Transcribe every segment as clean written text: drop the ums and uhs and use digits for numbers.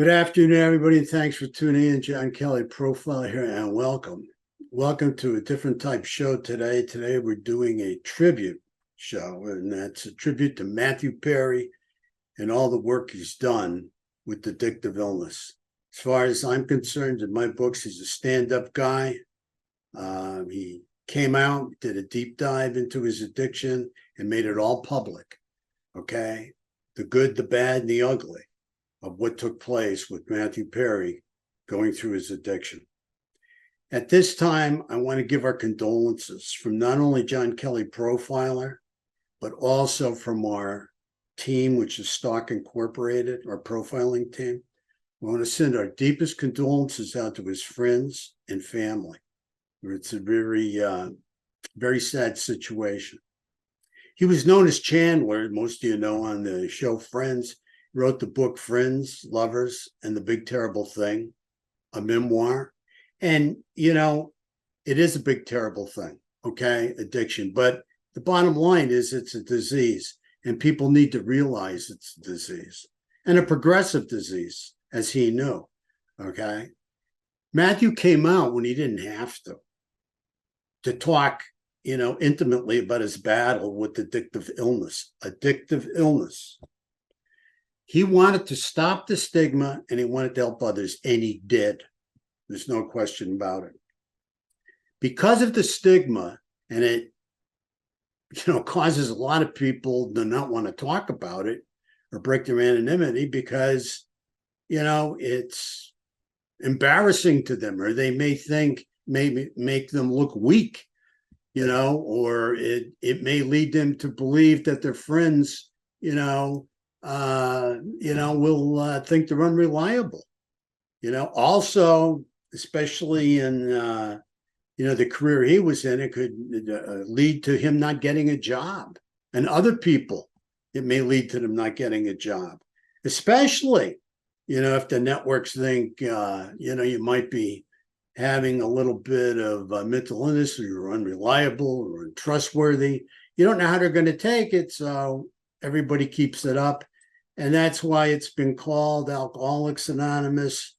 Good afternoon, everybody, and thanks for tuning in. John Kelly Profile here, and welcome. Welcome to a different type show today. Today we're doing a tribute show, and that's a tribute to Matthew Perry and all the work he's done with addictive illness. As far as I'm concerned, in my books, he's a stand-up guy. He came out, did a deep dive into his addiction, and made it all public, okay? The good, the bad, and the ugly of what took place with Matthew Perry going through his addiction. At this time, I want to give our condolences from not only John Kelly Profiler, but also from our team, which is Stock Incorporated, our profiling team. We want to send our deepest condolences out to his friends and family. It's a very sad situation. He was known as Chandler, most of you know, on the show Friends. He wrote the book Friends, Lovers, and the Big Terrible Thing, a memoir. And, you know, it is a big, terrible thing, okay, addiction. But the bottom line is it's a disease, and people need to realize it's a disease, and a progressive disease, as he knew, okay? Matthew came out when he didn't have to talk, you know, intimately about his battle with addictive illness. He wanted to stop the stigma, and he wanted to help others, and he did. There's no question about it. Because of the stigma, and it, you know, causes a lot of people to not want to talk about it or break their anonymity because, you know, it's embarrassing to them, or they may think, maybe make them look weak, you know, or it may lead them to believe that their friends, will think they're unreliable. You know, also, especially in, the career he was in, it could lead to him not getting a job. And other people, it may lead to them not getting a job, especially, if the networks think, you might be having a little bit of mental illness, or you're unreliable or untrustworthy. You don't know how they're going to take it, so everybody keeps it up. And that's why it's been called Alcoholics Anonymous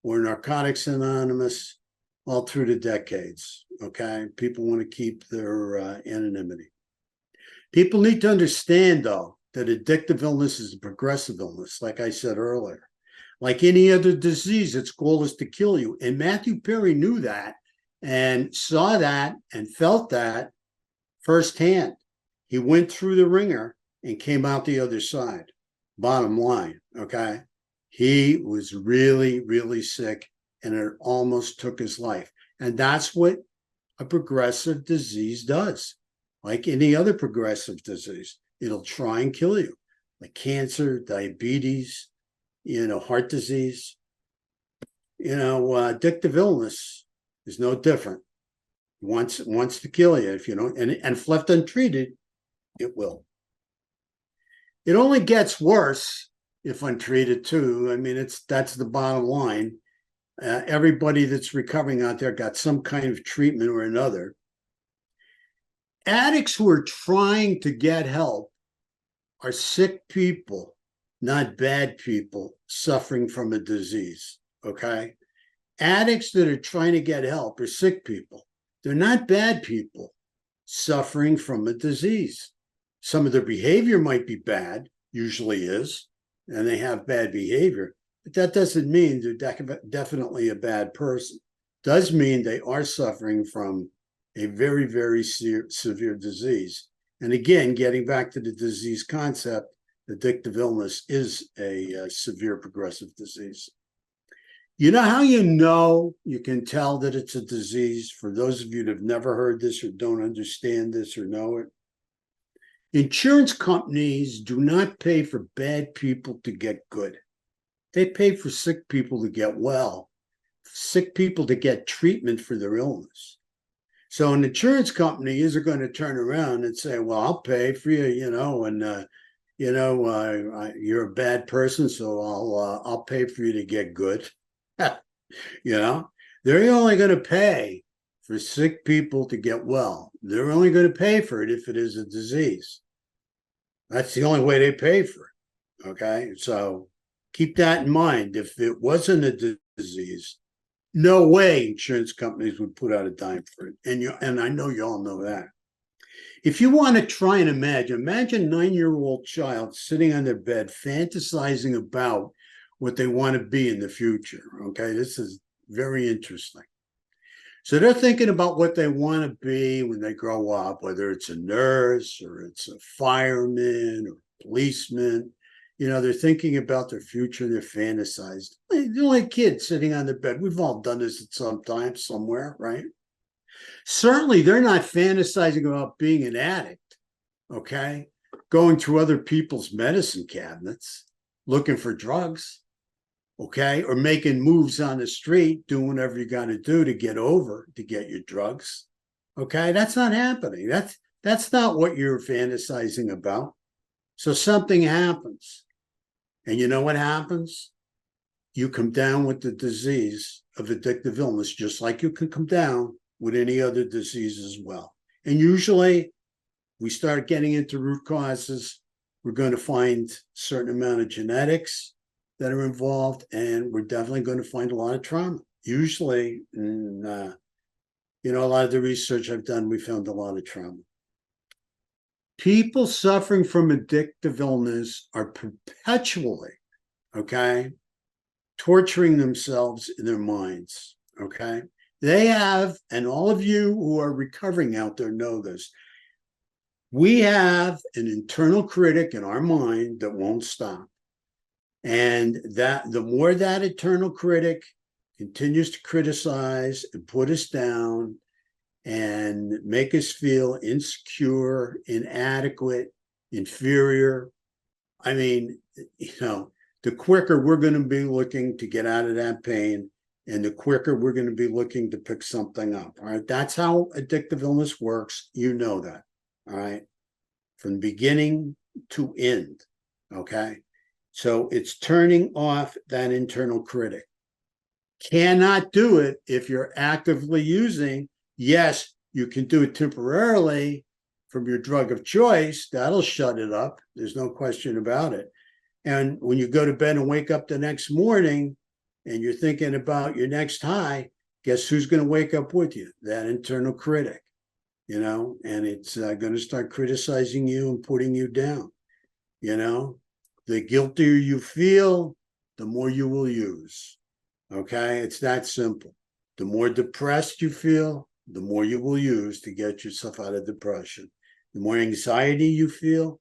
or Narcotics Anonymous all through the decades, okay? People want to keep their anonymity. People need to understand, though, that addictive illness is a progressive illness, like I said earlier. Like any other disease, its goal is to kill you. And Matthew Perry knew that and saw that and felt that firsthand. He went through the ringer and came out the other side. Bottom line, okay? He was really, really sick, and it almost took his life. And that's what a progressive disease does. Like any other progressive disease, it'll try and kill you, like cancer, diabetes, heart disease. Addictive illness is no different. It wants to kill you if you don't, and if left untreated, it will. It only gets worse if untreated too. I mean, that's the bottom line. Everybody that's recovering out there got some kind of treatment or another. Addicts who are trying to get help are sick people, not bad people suffering from a disease, okay? Addicts that are trying to get help are sick people. They're not bad people suffering from a disease. Some of their behavior might be bad, usually is, and they have bad behavior, but that doesn't mean they're definitely a bad person. It does mean they are suffering from a very, very severe disease. And again, getting back to the disease concept, addictive illness is a severe progressive disease. You know how you can tell that it's a disease? For those of you that have never heard this or don't understand this or know it, insurance companies do not pay for bad people to get good. They pay for sick people to get well, sick people to get treatment for their illness. So an insurance company isn't going to turn around and say, well, I'll pay for you, you're a bad person, so I'll pay for you to get good. They're only going to pay for sick people to get well. They're only going to pay for it if it is a disease. That's the only way they pay for it. Okay, so Keep that in mind. If it wasn't a disease, no way insurance companies would put out a dime for it. And I know you all know that. If you want to try and imagine a 9-year-old child sitting on their bed fantasizing about what they want to be in the future. Okay, this is very interesting. So they're thinking about what they want to be when they grow up, whether it's a nurse or it's a fireman or policeman. They're thinking about their future. They're fantasized. They're like kids sitting on their bed. We've all done this at some time somewhere, right? Certainly, they're not fantasizing about being an addict, okay? Going through other people's medicine cabinets, looking for drugs, okay? Or making moves on the street, doing whatever you got to do to get your drugs, okay? That's not happening. That's not what you're fantasizing about. So something happens. And you know what happens? You come down with the disease of addictive illness, just like you can come down with any other disease as well. And usually we start getting into root causes. We're going to find a certain amount of genetics that are involved, and we're definitely going to find a lot of trauma. Usually, a lot of the research I've done, we found a lot of trauma. People suffering from addictive illness are perpetually, okay, torturing themselves in their minds, okay? They have, and all of you who are recovering out there know this, we have an internal critic in our mind that won't stop. And that the more that internal critic continues to criticize and put us down and make us feel insecure, inadequate, inferior, the quicker we're going to be looking to get out of that pain, and the quicker we're going to be looking to pick something up. All right. That's how addictive illness works. You know that. All right. From beginning to end. Okay. So it's turning off that internal critic. Cannot do it if you're actively using. Yes, you can do it temporarily from your drug of choice. That'll shut it up. There's no question about it. And when you go to bed and wake up the next morning, and you're thinking about your next high, guess who's going to wake up with you? That internal critic, and it's going to start criticizing you and putting you down. The guiltier you feel, the more you will use. Okay, it's that simple. The more depressed you feel, the more you will use to get yourself out of depression. The more anxiety you feel,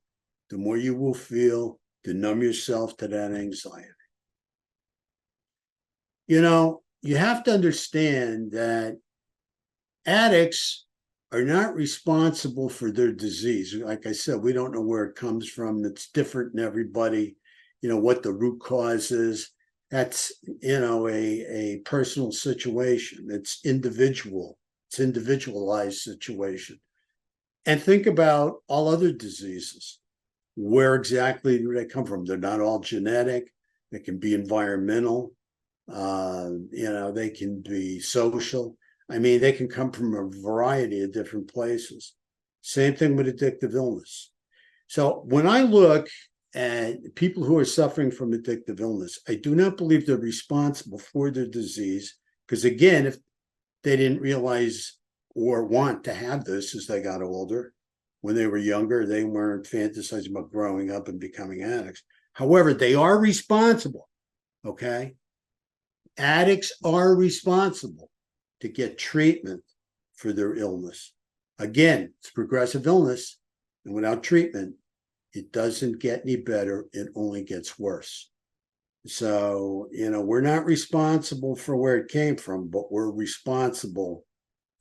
the more you will feel to numb yourself to that anxiety. You have to understand that addicts are not responsible for their disease. Like I said, we don't know where it comes from. It's different in everybody, what the root cause is. That's, a personal situation. It's individual. It's individualized situation. And think about all other diseases. Where exactly do they come from? They're not all genetic. They can be environmental. They can be social. They can come from a variety of different places. Same thing with addictive illness. So when I look at people who are suffering from addictive illness, I do not believe they're responsible for their disease, because again, if they didn't realize or want to have this as they got older, when they were younger, they weren't fantasizing about growing up and becoming addicts. However, they are responsible, okay? Addicts are responsible to get treatment for their illness. Again, it's progressive illness, and without treatment, it doesn't get any better. It only gets worse. So, we're not responsible for where it came from, but we're responsible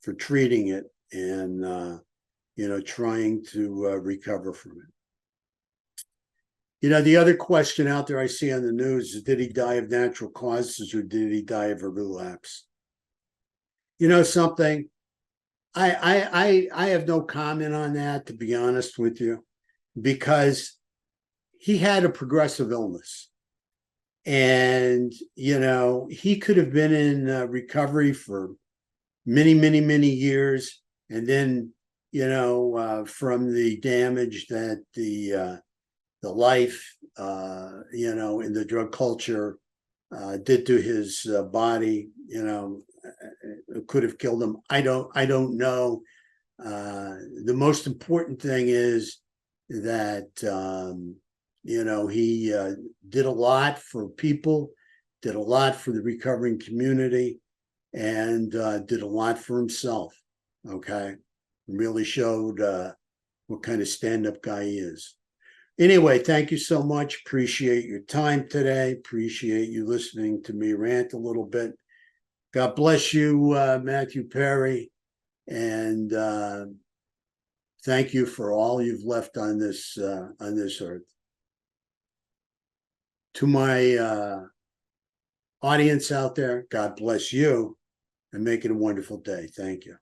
for treating it and, trying to recover from it. The other question out there I see on the news is, did he die of natural causes or did he die of a relapse? Something, I have no comment on that, to be honest with you, because he had a progressive illness. And, he could have been in recovery for many, many, many years. And then, from the damage that the life in the drug culture did to his body. It could have killed him. I don't know. The most important thing is that he did a lot for people, did a lot for the recovering community, and did a lot for himself. Okay, really showed what kind of stand-up guy he is. Anyway, thank you so much. Appreciate your time today. Appreciate you listening to me rant a little bit. God bless you, Matthew Perry, and thank you for all you've left on this earth. To my audience out there, God bless you, and make it a wonderful day. Thank you.